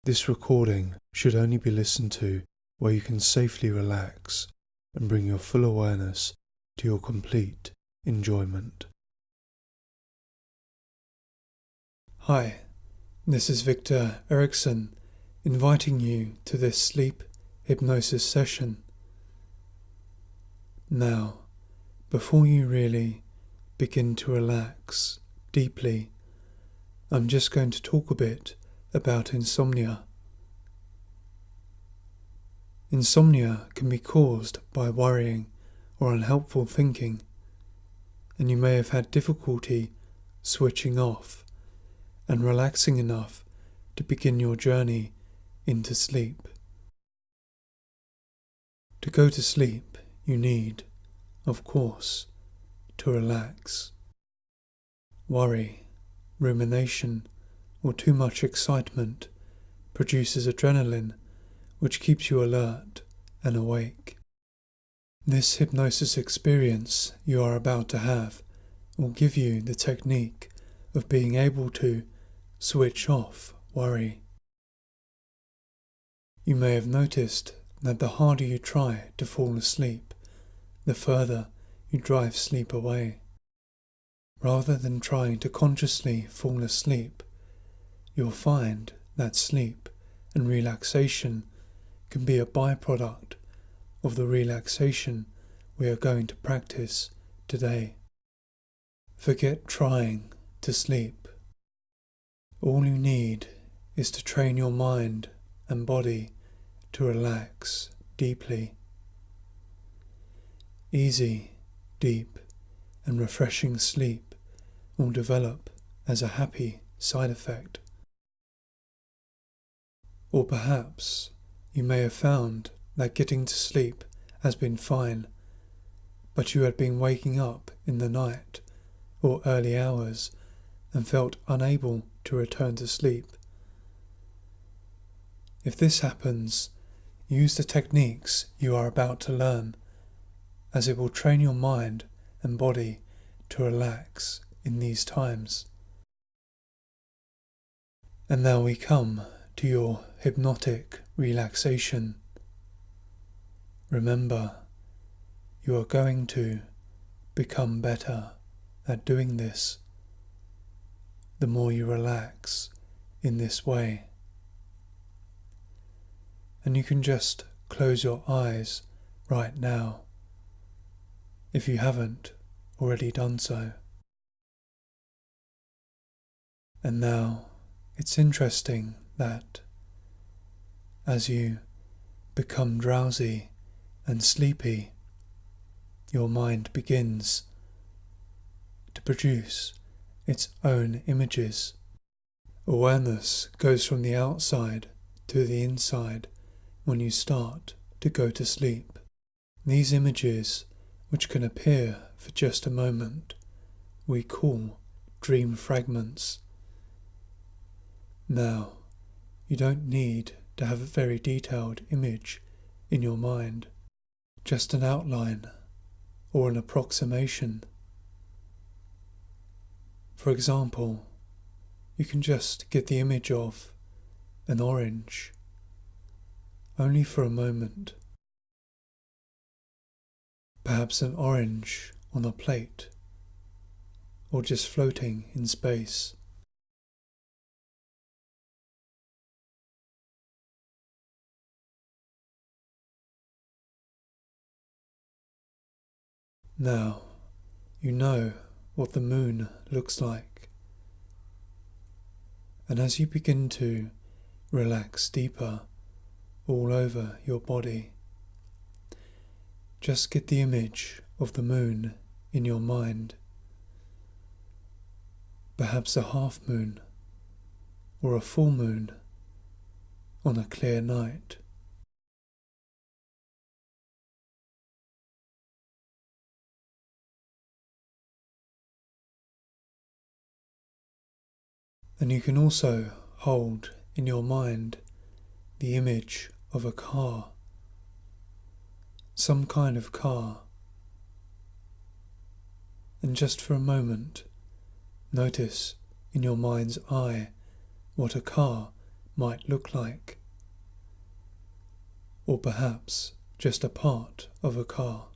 This recording should only be listened to where you can safely relax and bring your full awareness to your complete enjoyment. Hi, this is Victor Erickson, inviting you to this sleep hypnosis session. Now, before you really begin to relax deeply, I'm just going to talk a bit about insomnia. Insomnia can be caused by worrying or unhelpful thinking, and you may have had difficulty switching off and relaxing enough to begin your journey into sleep. To go to sleep, you need, of course, to relax. Worry, rumination, or too much excitement produces adrenaline, which keeps you alert and awake. This hypnosis experience you are about to have will give you the technique of being able to switch off worry. You may have noticed that the harder you try to fall asleep, the further you drive sleep away. Rather than trying to consciously fall asleep, you'll find that sleep and relaxation can be a byproduct of the relaxation we are going to practice today. Forget trying to sleep. All you need is to train your mind and body to relax deeply. Easy, deep, and refreshing sleep will develop as a happy side effect. Or perhaps you may have found that getting to sleep has been fine, but you had been waking up in the night or early hours and felt unable to return to sleep. If this happens, use the techniques you are about to learn, as it will train your mind and body to relax in these times. And now we come to your hypnotic relaxation. Remember, you are going to become better at doing this the more you relax in this way. And you can just close your eyes right now, if you haven't already done so. And now it's interesting that as you become drowsy and sleepy, your mind begins to produce its own images. Awareness goes from the outside to the inside when you start to go to sleep. These images, which can appear for just a moment, we call dream fragments. Now, you don't need to have a very detailed image in your mind, just an outline or an approximation. For example, you can just get the image of an orange, only for a moment. Perhaps an orange on a plate, or just floating in space. Now, you know what the moon looks like. And as you begin to relax deeper all over your body, just get the image of the moon in your mind. Perhaps a half moon or a full moon on a clear night. And you can also hold in your mind the image of a car, some kind of car. And just for a moment, notice in your mind's eye what a car might look like, or perhaps just a part of a car.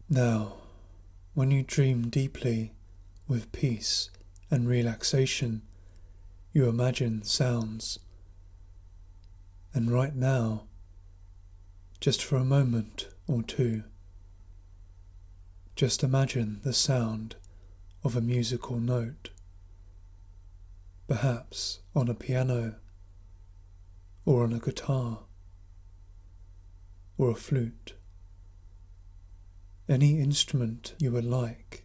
Now, when you dream deeply with peace and relaxation, you imagine sounds. And right now, just for a moment or two, just imagine the sound of a musical note, perhaps on a piano, or on a guitar, or a flute, any instrument you would like.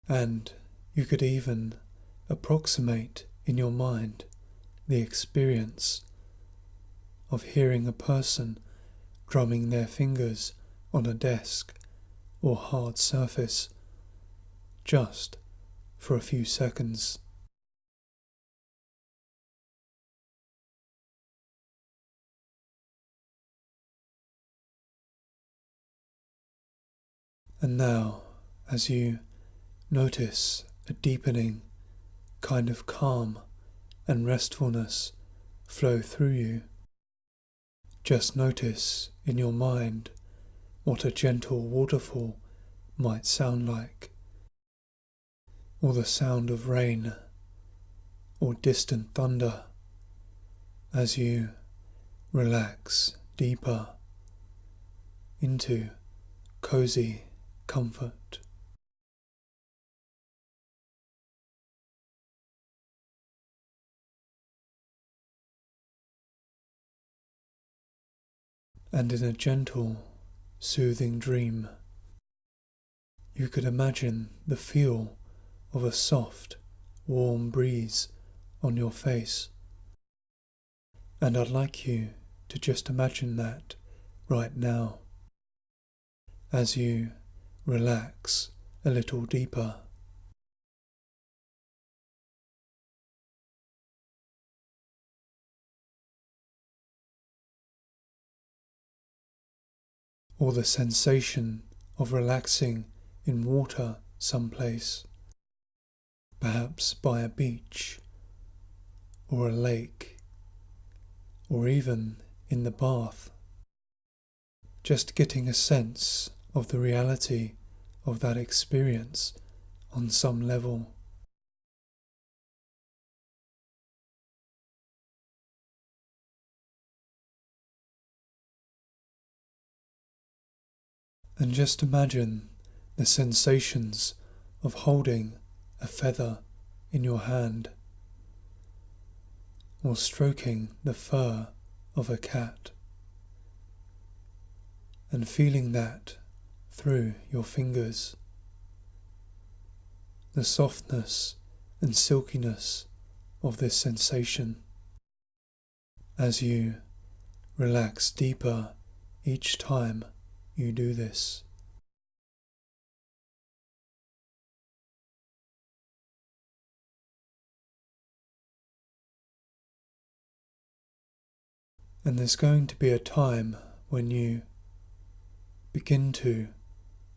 And you could even approximate in your mind the experience of hearing a person drumming their fingers on a desk or hard surface just for a few seconds. And now, as you notice a deepening kind of calm and restfulness flow through you, just notice in your mind what a gentle waterfall might sound like, or the sound of rain, or distant thunder, as you relax deeper into cozy comfort. And in a gentle, soothing dream, you could imagine the feel of a soft, warm breeze on your face. And I'd like you to just imagine that right now, as you relax a little deeper. Or the sensation of relaxing in water someplace, perhaps by a beach, or a lake, or even in the bath. Just getting a sense of the reality of that experience on some level. And just imagine the sensations of holding a feather in your hand, or stroking the fur of a cat, and feeling that through your fingers, the softness and silkiness of this sensation, as you relax deeper each time you do this. And there's going to be a time when you begin to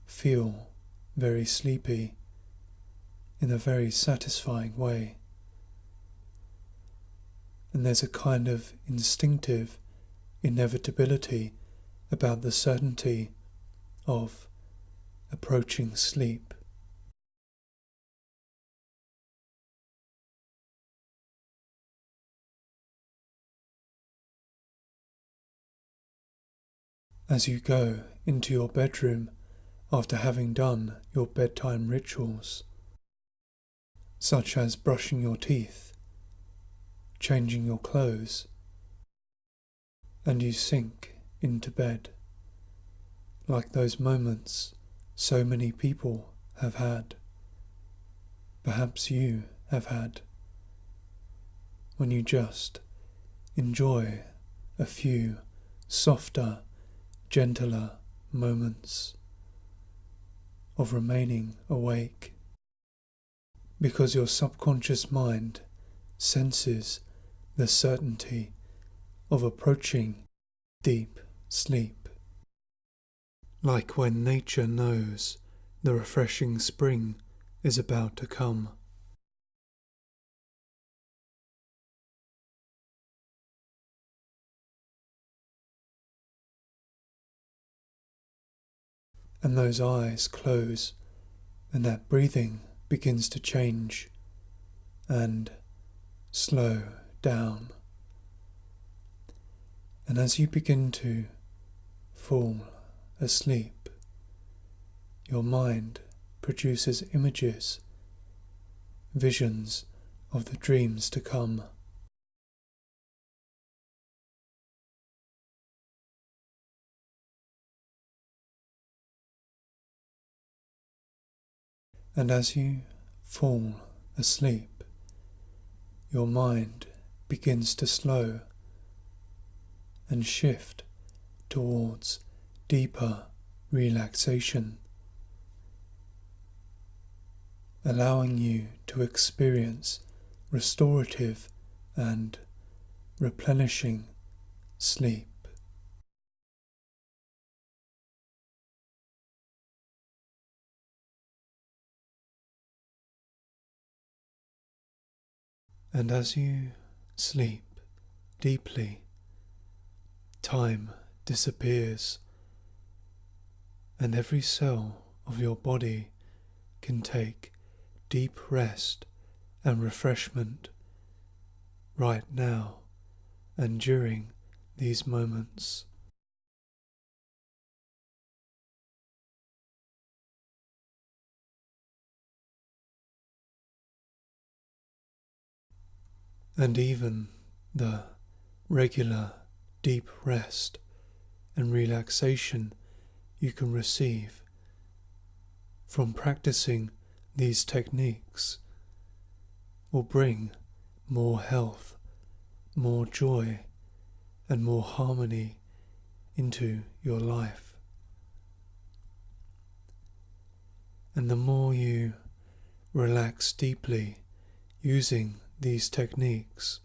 feel very sleepy in a very satisfying way. And there's a kind of instinctive inevitability about the certainty of approaching sleep. As you go into your bedroom after having done your bedtime rituals, such as brushing your teeth, changing your clothes, and you sink into bed, like those moments so many people have had, perhaps you have had, when you just enjoy a few softer, gentler moments of remaining awake. because your subconscious mind senses the certainty of approaching deep sleep. Like when nature knows the refreshing spring is about to come. And those eyes close, and that breathing begins to change and slow down. And as you begin to fall asleep, your mind produces images, visions of the dreams to come. And as you fall asleep, your mind begins to slow and shift towards deeper relaxation, allowing you to experience restorative and replenishing sleep. And as you sleep deeply, time disappears, and every cell of your body can take deep rest and refreshment right now and during these moments. And even the regular deep rest and relaxation you can receive from practicing these techniques will bring more health, more joy, and more harmony into your life. And the more you relax deeply using these techniques,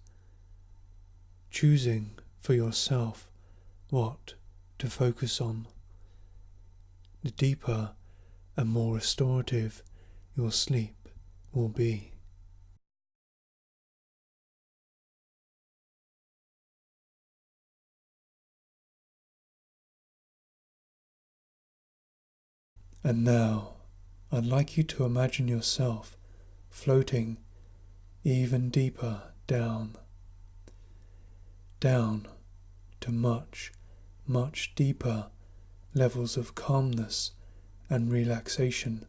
choosing for yourself what to focus on, the deeper and more restorative your sleep will be. And now I'd like you to imagine yourself floating even deeper down to much, much deeper levels of calmness and relaxation.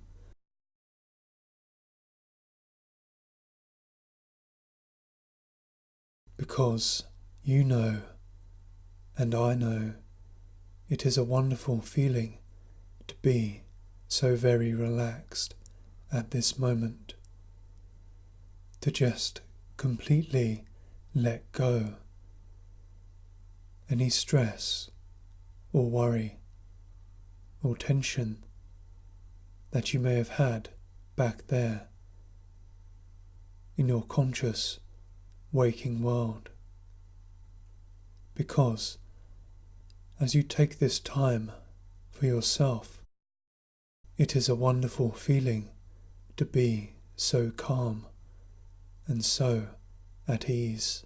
Because you know, and I know, it is a wonderful feeling to be so very relaxed at this moment, to just completely let go any stress or worry or tension that you may have had back there in your conscious waking world. Because as you take this time for yourself, it is a wonderful feeling to be so calm and so at ease.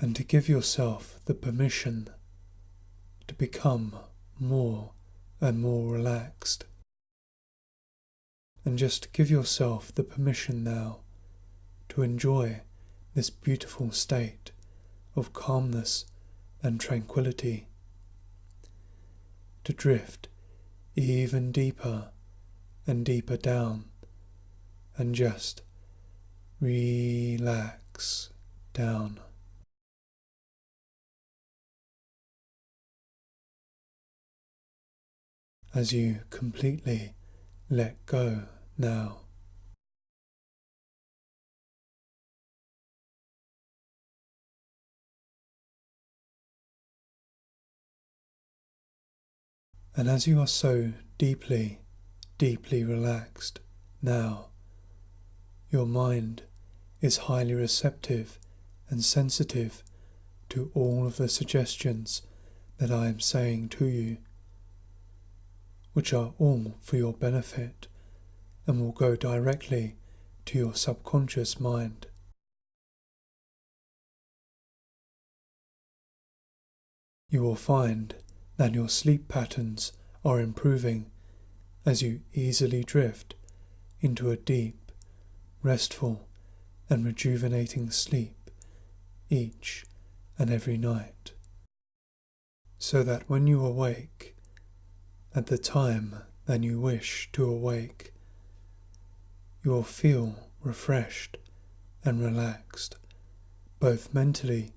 And to give yourself the permission to become more and more relaxed. And just give yourself the permission now to enjoy this beautiful state of calmness and tranquility, to drift even deeper and deeper down and just relax down. As you completely let go now. And as you are so deeply, deeply relaxed now. Your mind is highly receptive and sensitive to all of the suggestions that I am saying to you, which are all for your benefit and will go directly to your subconscious mind. You will find that your sleep patterns are improving as you easily drift into a deep, restful and rejuvenating sleep each and every night, so that when you awake, at the time that you wish to awake, you will feel refreshed and relaxed, both mentally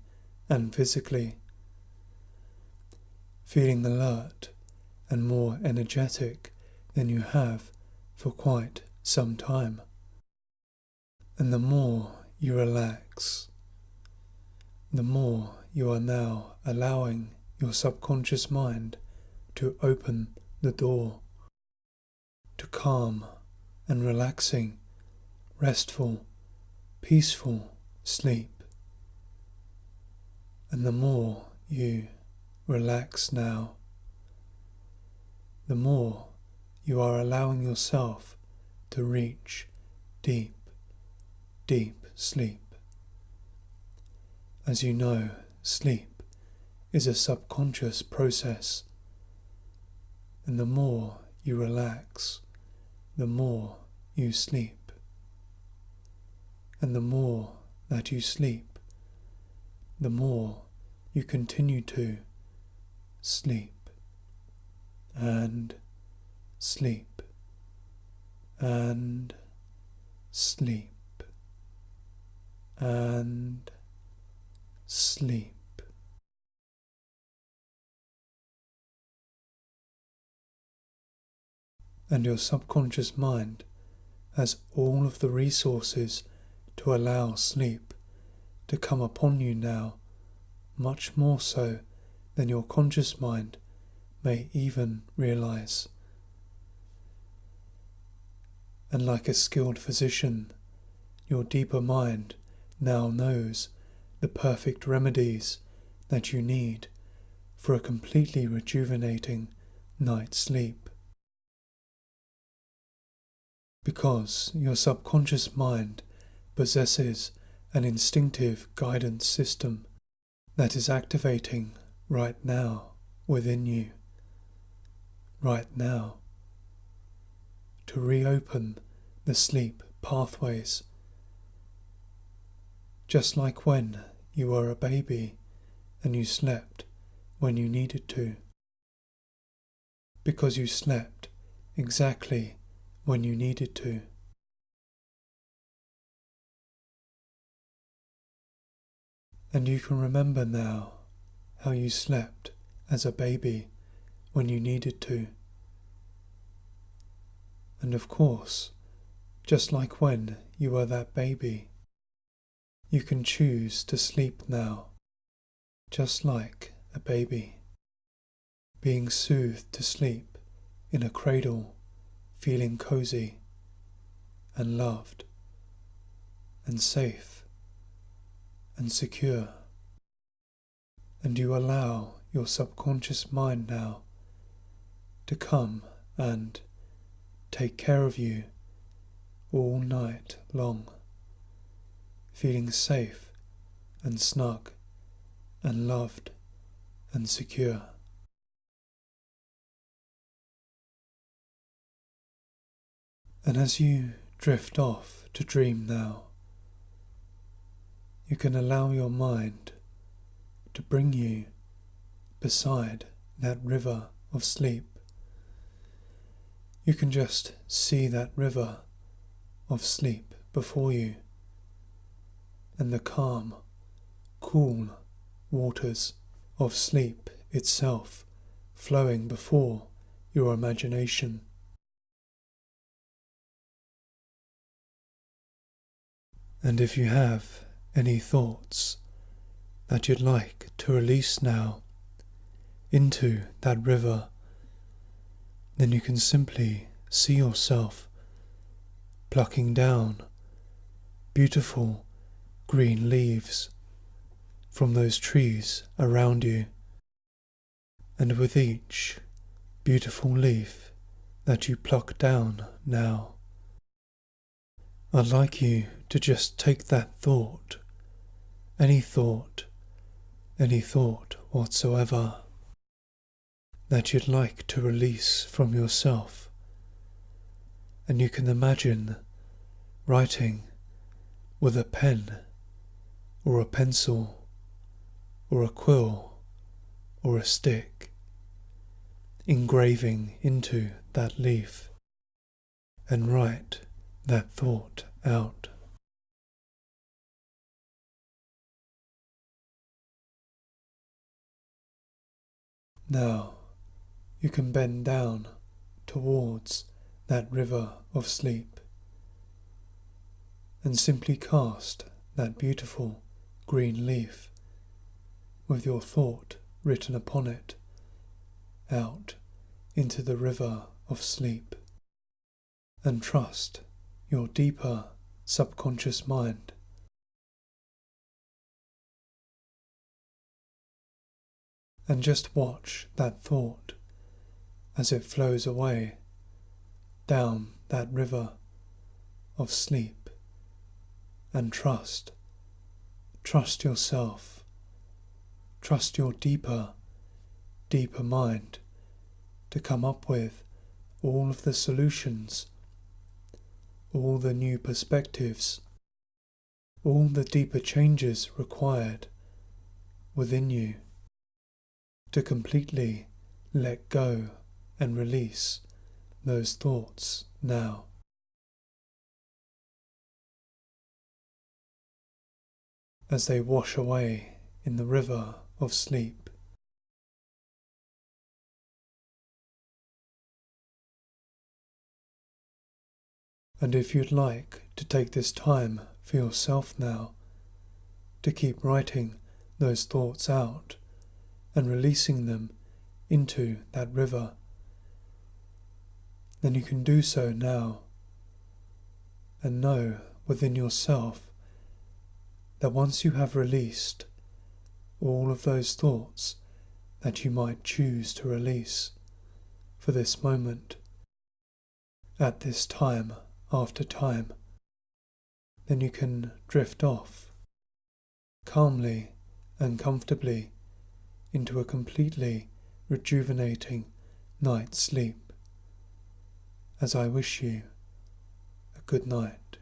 and physically, feeling alert and more energetic than you have for quite some time. And the more you relax, the more you are now allowing your subconscious mind to open the door to calm and relaxing, restful, peaceful sleep. And the more you relax now, the more you are allowing yourself to reach deep, deep sleep. As you know, sleep is a subconscious process, and the more you relax, the more you sleep. And the more that you sleep, the more you continue to sleep and sleep and sleep and sleep. And your subconscious mind has all of the resources to allow sleep to come upon you now, much more so than your conscious mind may even realize. And like a skilled physician, your deeper mind now knows the perfect remedies that you need for a completely rejuvenating night's sleep. Because your subconscious mind possesses an instinctive guidance system that is activating right now within you, right now, to reopen the sleep pathways, just like when you were a baby and you slept when you needed to, because you slept exactly when you needed to. And you can remember now how you slept as a baby when you needed to. And of course, just like when you were that baby, you can choose to sleep now, just like a baby, being soothed to sleep in a cradle, feeling cozy and loved and safe and secure. And you allow your subconscious mind now to come and take care of you all night long, feeling safe and snug and loved and secure. And as you drift off to dream now, you can allow your mind to bring you beside that river of sleep. You can just see that river of sleep before you, and the calm, cool waters of sleep itself flowing before your imagination. And if you have any thoughts that you'd like to release now into that river, then you can simply see yourself plucking down beautiful green leaves from those trees around you, and with each beautiful leaf that you pluck down now, I'd like you to just take that thought, any thought whatsoever that you'd like to release from yourself, and you can imagine writing with a pen or a pencil or a quill or a stick, engraving into that leaf, and write that thought out. Now you can bend down towards that river of sleep and simply cast that beautiful green leaf with your thought written upon it out into the river of sleep, and trust your deeper subconscious mind. And just watch that thought as it flows away down that river of sleep, and trust yourself, trust your deeper mind to come up with all of the solutions, all the new perspectives, all the deeper changes required within you to completely let go and release those thoughts now. As they wash away in the river of sleep. And if you'd like to take this time for yourself now, to keep writing those thoughts out and releasing them into that river, then you can do so now, and know within yourself that once you have released all of those thoughts that you might choose to release for this moment, at this time after time, then you can drift off calmly and comfortably into a completely rejuvenating night's sleep, as I wish you a good night.